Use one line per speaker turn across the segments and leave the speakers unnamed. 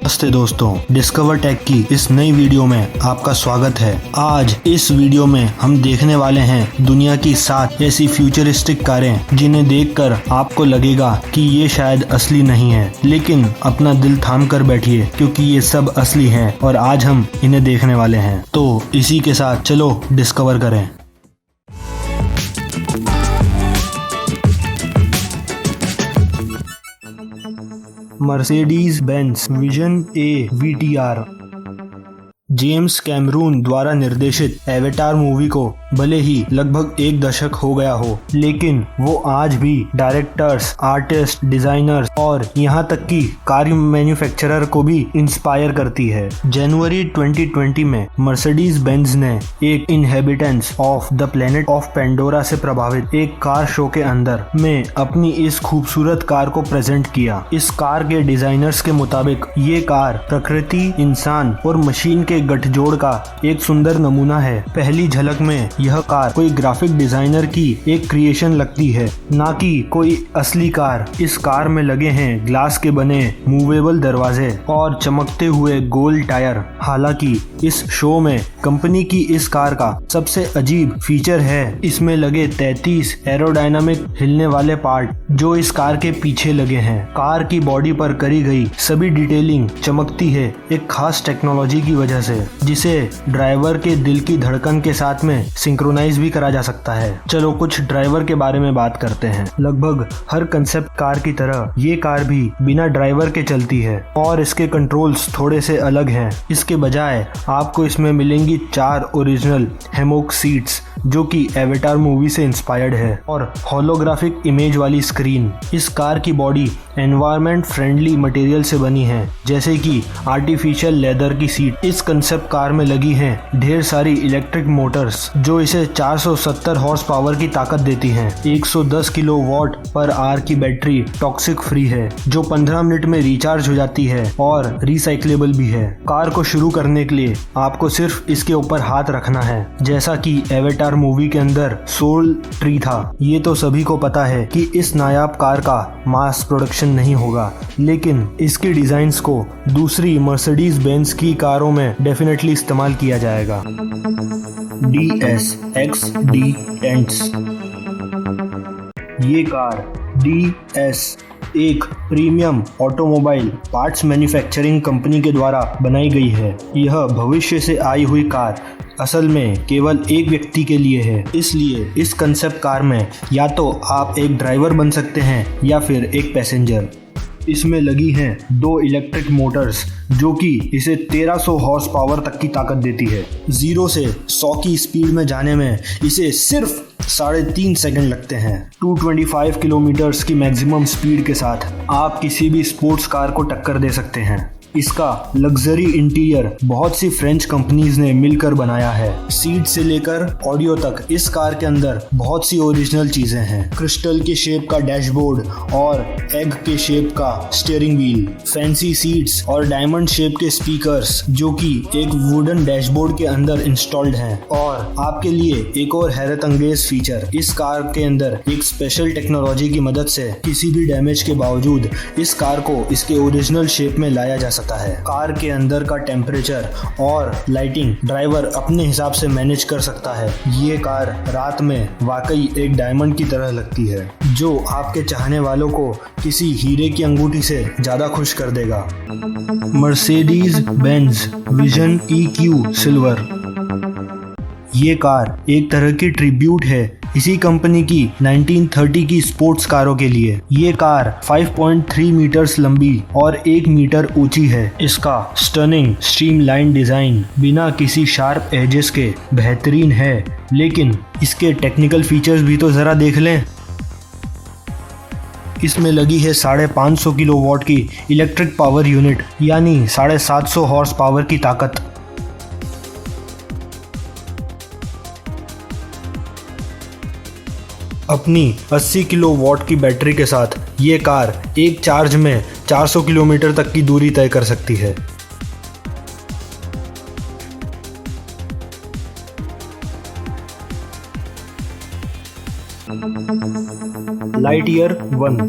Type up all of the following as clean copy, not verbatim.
नमस्ते दोस्तों, discover take की इस नई वीडियो में आपका स्वागत है। आज इस वीडियो में हम देखने वाले हैं दुनिया की 7 ऐसी फ्यूचरिस्टिक कारें जिन्हें देखकर आपको लगेगा कि ये शायद असली नहीं है, लेकिन अपना दिल थाम कर बैठिए क्योंकि ये सब असली हैं और आज हम इन्हें देखने वाले हैं। तो इसी के साथ चलो डिस्कवर करें। मर्सिडीज बेंज विजन ए वीटीआर। जेम्स कैमरून द्वारा निर्देशित एवेटार मूवी को भले ही लगभग 1 दशक हो गया हो, लेकिन वो आज भी डायरेक्टर्स, आर्टिस्ट, डिजाइनर्स और यहाँ तक कि कार मैन्युफैक्चरर को भी इंस्पायर करती है। जनवरी 2020 में मर्सिडीज बेंज ने एक inhabitants of the planet of Pandora से प्रभावित एक कार शो के अंदर में अपनी इस खूबसूरत कार को प्रेजेंट किया। इस कार के डिजाइनर्स के मुताबिक ये कार प्रकृति, इंसान और मशीन के गठजोड़ का एक सुंदर नमूना है। पहली झलक में यह कार कोई ग्राफिक डिजाइनर की एक क्रिएशन लगती है, ना कि कोई असली कार। इस कार में लगे हैं ग्लास के बने मूवेबल दरवाजे और चमकते हुए गोल टायर। हालांकि इस शो में कंपनी की इस कार का सबसे अजीब फीचर है इसमें लगे 33 एरोडायनामिक हिलने वाले पार्ट जो इस कार के पीछे लगे हैं। कार की बॉडी पर करी गई सभी डिटेलिंग चमकती है एक खास टेक्नोलॉजी की वजह से, जिसे ड्राइवर के दिल की धड़कन के साथ में सिंक्रोनाइज भी करा जा सकता है। चलो कुछ ड्राइवर के बारे में बात करते हैं। लगभग हर कंसेप्ट कार की तरह ये कार भी बिना ड्राइवर के चलती है और इसके कंट्रोल्स थोड़े से अलग हैं। इसके बजाय आपको इसमें मिलेंगी 4 ओरिजिनल हैमॉक सीट्स जो कि एवेटार मूवी से इंस्पायर्ड है और होलोग्राफिक इमेज वाली स्क्रीन। इस कार की बॉडी एनवायरमेंट फ्रेंडली मटेरियल से बनी है, जैसे कि आर्टिफिशियल लेदर की सीट। इस कंसेप्ट कार में लगी हैं ढेर सारी इलेक्ट्रिक मोटर्स जो इसे 470 हॉर्स पावर की ताकत देती हैं। 110 किलोवाट पर आवर की बैटरी टॉक्सिक फ्री है जो 15 मिनट में रिचार्ज हो जाती है और रिसाइक्लेबल भी है। कार को शुरू करने के लिए आपको सिर्फ इसके ऊपर हाथ रखना है, जैसा कि एवेटार मूवी के अंदर सोल ट्री था। ये तो सभी को पता है कि इस नायाब कार का मास प्रोडक्शन नहीं होगा, लेकिन इसके डिजाइन्स को दूसरी मर्सिडीज बेंज की कारों में डेफिनेटली इस्तेमाल किया जाएगा। DSXD tents. ये कार DS एक premium automobile parts manufacturing company के द्वारा बनाई गई है। यह भविष्य से आई हुई कार असल में केवल एक व्यक्ति के लिए है, इसलिए इस कंसेप्ट कार में या तो आप एक ड्राइवर बन सकते हैं या फिर एक पैसेंजर। इसमें लगी हैं 2 इलेक्ट्रिक मोटर्स जो कि इसे 1300 हॉर्स पावर तक की ताकत देती है। 0 से 100 की स्पीड में जाने में इसे सिर्फ 3.5 सेकंड लगते हैं। 225 किलोमीटर्स की मैक्सिमम स्पीड के साथ आप किसी भी स्पोर्ट्स कार को टक्कर दे सकते हैं। इसका लग्जरी इंटीरियर बहुत सी फ्रेंच कंपनीज ने मिलकर बनाया है। सीट से लेकर ऑडियो तक इस कार के अंदर बहुत सी ओरिजिनल चीजें हैं। क्रिस्टल के शेप का डैशबोर्ड और एग के शेप का स्टीयरिंग व्हील, फैंसी सीट्स और डायमंड शेप के स्पीकर्स जो कि एक वुडन डैशबोर्ड के अंदर इंस्टॉल्ड हैं। और आपके लिए एक और हैरत अंगेज फीचर, इस कार के अंदर एक स्पेशल टेक्नोलॉजी की मदद से किसी भी डैमेज के बावजूद इस कार को इसके ओरिजिनल शेप में लाया जा सकता है। कार के अंदर का टेम्परेचर और लाइटिंग ड्राइवर अपने हिसाब से मैनेज कर सकता है। ये कार रात में वाकई एक डायमंड की तरह लगती है जो आपके चाहने वालों को किसी हीरे की अंगूठी से ज्यादा खुश कर देगा। Mercedes Benz vision EQ silver. ये कार एक तरह की ट्रिब्यूट है इसी कंपनी की 1930 की स्पोर्ट्स कारों के लिए। ये कार 5.3 मीटर्स लंबी और 1 मीटर ऊंची है। इसका स्टनिंग स्ट्रीमलाइन डिजाइन बिना किसी शार्प एजेस के बेहतरीन है, लेकिन इसके टेक्निकल फीचर्स भी तो जरा देख लें। इसमें लगी है 550 किलोवाट की इलेक्ट्रिक पावर यूनिट, यानी 750 हॉर्स पावर की ताकत। अपनी 80 किलोवाट की बैटरी के साथ ये कार एक चार्ज में 400 किलोमीटर तक की दूरी तय कर सकती है। लाइटईयर 1।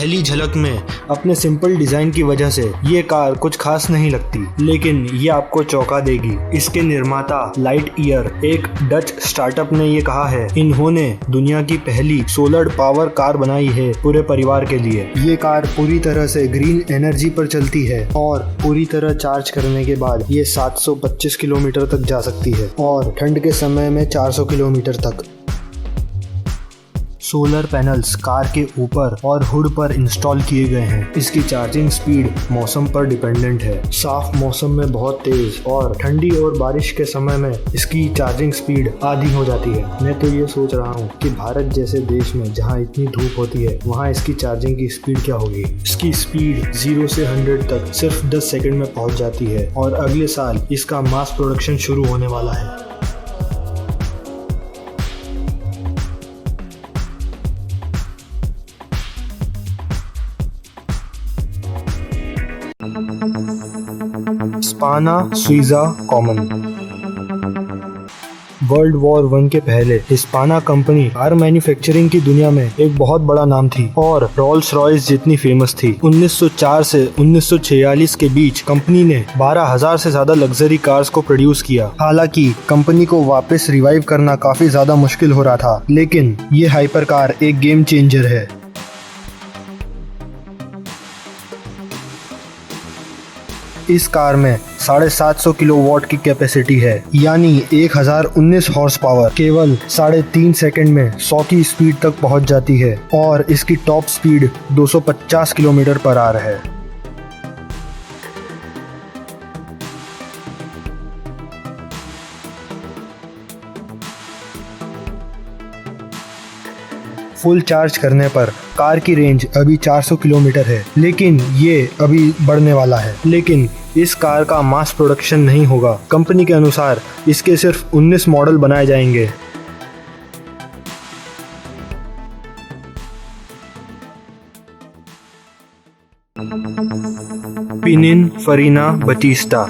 पहली झलक में अपने सिंपल डिजाइन की वजह से ये कार कुछ खास नहीं लगती, लेकिन ये आपको चौंका देगी। इसके निर्माता लाइटईयर, एक डच स्टार्टअप ने ये कहा है, इन्होंने दुनिया की पहली सोलर पावर कार बनाई है पूरे परिवार के लिए। ये कार पूरी तरह से ग्रीन एनर्जी पर चलती है और पूरी तरह चार्ज करने के बाद ये 725 किलोमीटर तक जा सकती है और ठंड के समय में 400 किलोमीटर तक। सोलर पैनल्स कार के ऊपर और हुड पर इंस्टॉल किए गए हैं। इसकी चार्जिंग स्पीड मौसम पर डिपेंडेंट है। साफ मौसम में बहुत तेज और ठंडी और बारिश के समय में इसकी चार्जिंग स्पीड आधी हो जाती है। मैं तो ये सोच रहा हूँ कि भारत जैसे देश में जहाँ इतनी धूप होती है वहाँ इसकी चार्जिंग की स्पीड क्या होगी। इसकी स्पीड 0 से 100 तक सिर्फ 10 सेकंड में पहुँच जाती है और अगले साल इसका मास प्रोडक्शन शुरू होने वाला है। स्पाना सुइजा कॉमन। वर्ल्ड वॉर 1 के पहले स्पाना कंपनी कार मैन्युफैक्चरिंग की दुनिया में एक बहुत बड़ा नाम थी और रोल्स रॉयस जितनी फेमस थी। 1904 से 1946 के बीच कंपनी ने 12,000 से ज्यादा लग्जरी कार्स को प्रोड्यूस किया। हालांकि कंपनी को वापस रिवाइव करना काफी ज्यादा मुश्किल हो रहा था, लेकिन ये हाइपर कार एक गेम चेंजर है। इस कार में 750 किलोवाट की कैपेसिटी है, यानी 1019 हॉर्स पावर केवल 3.5 सेकंड में 100 की स्पीड तक पहुंच जाती है और इसकी top speed 250 kilometre per hour है। फुल चार्ज करने पर कार की रेंज अभी 400 किलोमीटर है, लेकिन ये अभी बढ़ने वाला है। लेकिन इस कार का मास प्रोडक्शन नहीं होगा। कंपनी के अनुसार इसके सिर्फ 19 मॉडल बनाए जाएंगे। पिनिनफरीना बटिस्टा।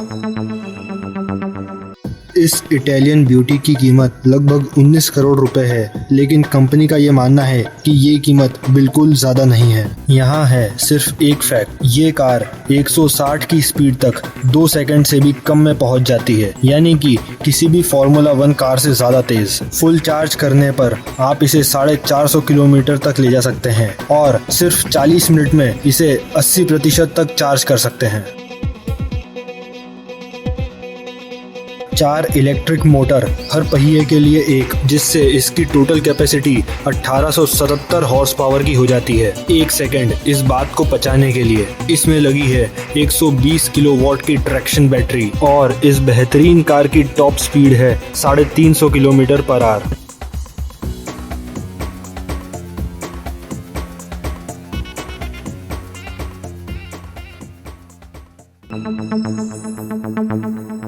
इस इटालियन ब्यूटी की कीमत लगभग 19 करोड़ रुपए है, लेकिन कंपनी का ये मानना है कि ये कीमत बिल्कुल ज्यादा नहीं है। यहाँ है सिर्फ एक फैक्ट, ये कार 160 की स्पीड तक 2 सेकंड से भी कम में पहुँच जाती है, यानी कि किसी भी फार्मूला 1 कार से ज्यादा तेज। फुल चार्ज करने पर आप इसे 450 किलोमीटर तक ले जा सकते हैं और सिर्फ 40 मिनट में इसे 80% तक चार्ज कर सकते हैं। 4 इलेक्ट्रिक मोटर हर पहिए के लिए एक, जिससे इसकी टोटल कैपेसिटी 1877 हॉर्स पावर की हो जाती है। 1 सेकंड इस बात को पचाने के लिए। इसमें लगी है 120 किलोवाट की ट्रैक्शन बैटरी और इस बेहतरीन कार की टॉप स्पीड है 350 kilometre per hour.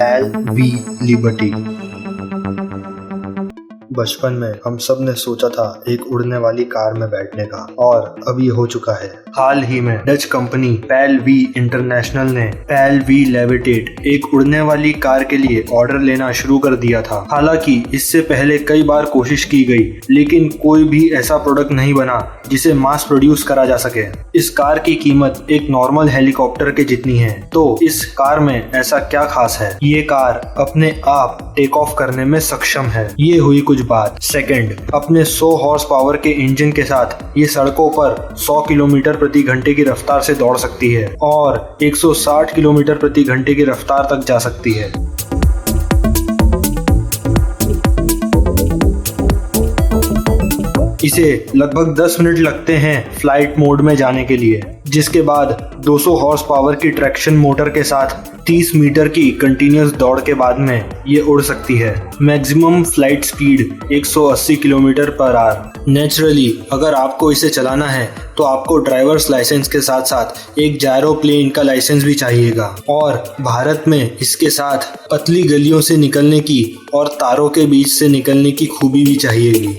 LV liberty. बचपन में हम सब ने सोचा था एक उड़ने वाली कार में बैठने का, और अब ये हो चुका है। हाल ही में डच कंपनी PAL-V इंटरनेशनल ने PAL-V लेविटेट एक उड़ने वाली कार के लिए ऑर्डर लेना शुरू कर दिया था। हालांकि इससे पहले कई बार कोशिश की गई, लेकिन कोई भी ऐसा प्रोडक्ट नहीं बना जिसे मास प्रोड्यूस करा जा सके। इस कार की कीमत एक नॉर्मल हेलीकॉप्टर के जितनी है, तो इस कार में ऐसा क्या खास है? ये कार अपने आप टेक ऑफ करने में सक्षम है। ये हुई कुछ बात। सेकंड, अपने 100 हॉर्स पावर के इंजन के साथ ये सड़कों पर 100 किलोमीटर प्रति घंटे की रफ्तार से दौड़ सकती है और 160 किलोमीटर प्रति घंटे की रफ्तार तक जा सकती है। इसे लगभग 10 मिनट लगते हैं फ्लाइट मोड में जाने के लिए, जिसके बाद 200 हॉर्स पावर की ट्रैक्शन मोटर के साथ 30 मीटर की कंटिन्यूअस दौड़ के बाद में ये उड़ सकती है। Maximum flight speed 180 kilometre per hour. Naturally अगर आपको इसे चलाना है तो आपको ड्राइवर्स लाइसेंस के साथ साथ एक जायरोप्लेन का लाइसेंस भी चाहिएगा, और भारत में इसके साथ पतली गलियों से निकलने की और तारों के बीच से निकलने की खूबी भी चाहिएगी।